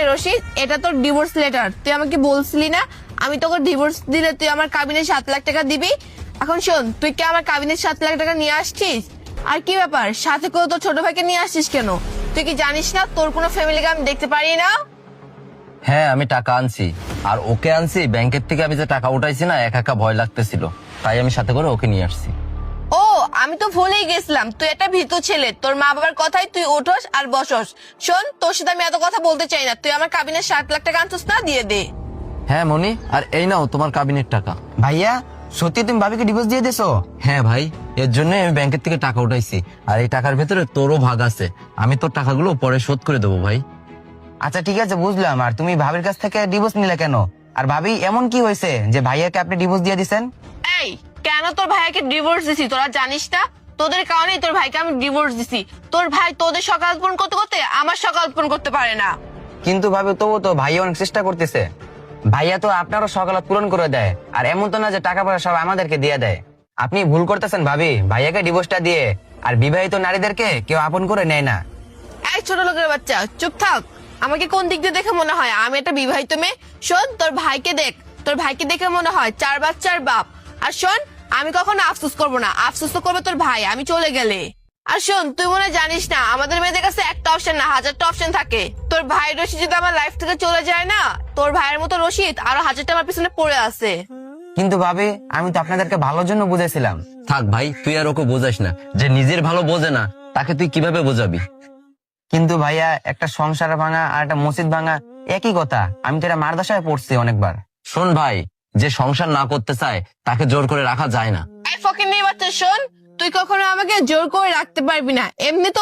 রশিদ, এটা তোর divorce letter. তুই আমাকে বলছিলি না আমি তোকে ডিভোর্স দিলে তুই আমার কাবিনে 7 লাখ টাকা দিবি? এখন শোন, তুই কি আমার কাবিনে 7 লাখ টাকা নিয়ে আসছিস? আর কি ব্যাপার, সাথে করে তোর ছোট ভাইকে নিয়ে আসছিস কেন? তুই কি জানিস না তোর কোনো ফ্যামিলিকে আমি দেখতে পারি না? হ্যাঁ, আমি টাকা আনছি, আর ওকে আনছি ব্যাংকের থেকে। আমি যে টাকা উঠাইছি না, একা একা ভয় লাগতেছিল, তাই আমি সাথে করে ওকে নিয়ে আসছি। ও, আমি তো ভুলেই গেছিলাম তুই একটা ভীতু ছেলে। তোর মা বাবার কথাই তুই ওঠস আর বসস। শোন, তোর সাথে আমি এত কথা বলতে চাই না। তুই আমার কাবিনে 7 লাখ টাকা আনছিস না, দিয়ে দে। হ্যাঁ মনি, আর এই নাও তোমার কাবিনের টাকা। ভাইয়া, সত্যি তুমি ভাবিকে ডিভোর্স দিয়ে দিছো? হ্যাঁ ভাই, এর জন্য আমি ব্যাংকের থেকে টাকা উঠাইছি, আর এই টাকার ভেতরে তোরও ভাগ আছে। আমি তোর টাকাগুলো পরে শোধ করে দেবো ভাই। আচ্ছা ঠিক আছে, বুঝলাম। আর তুমি ভাবির কাছ থেকে ডিভোর্স নিলে কেন? আর ভাবি, এমন কি হয়েছে যে ভাইয়াকে আপনি ডিভোর্স দিয়ে দিছেন? এই, কেন তোর ভাইকে ডিভোর্স দিছি তোরা জানিস না? তোদের কারণেই তোর ভাইকে আমি ডিভোর্স দিছি। তোর ভাই তোদের সকাল পূরণ করতে করতে আমার সকাল পূরণ করতে পারে না। কিন্তু ভাবি, তবু তো ভাইয়া অনেক চেষ্টা করতেছে। ভাইয়া তো আপনারও সকালত পূরণ করে দেয়, আর এমন তো না যে টাকা পয়সা সব আমাদেরকে দিয়ে দেয়। আপনি ভুল করতেছেন ভাবি, ভাইয়াকে ডিভোর্সটা দিয়ে। আর বিবাহিত নারীদেরকে কেউ আপন করে নেয় না। এই ছোট লোকের বাচ্চা, চুপ থাক। আমাকে কোন দিক দিয়ে দেখে মনে হয় আমি একটা বিবাহিত মেয়ে? শোন, তোর ভাইকে দেখ। তোর ভাইকে দেখে মনে হয় 4 বাচ্চার বাপ। আর শোন, আমি কখনো আফসোস করবো না। আফসোস তো করবে তোর ভাই আমি চলে গেলে। আর শোন, তুই মনে হয় জানিস না আমাদের মেয়েদের কাছে একটা অপশন না, 1000টা অপশন থাকে। তোর ভাই রশিদ যদি আমার লাইফ থেকে চলে যায় না, তোর ভাইয়ের মতো রশিদ আরো 1000টা আমার পিছনে পড়ে আছে। কিন্তু ভাবি, আমি তো আপনাদেরকে ভালোর জন্য বুঝেছিলাম। থাক ভাই, তুই আর ওকে বোঝাস না। যে নিজের ভালো বোঝে না, তাকে তুই কিভাবে বোঝাবি? কিন্তু ভাইয়া, একটা সংসার ভাঙা আর একটা মসজিদ ভাঙা একই কথা। আমি তো এটা মারদাসায় পড়ছি অনেকবার। শোন ভাই, যে সংসার না করতে চায় তাকে জোর করে রাখা যায় না। এই ফকিন্নির বাচ্চা, শোন, তুই কখনো আমাকে জোর করে রাখতে পারবি না। এমনি তো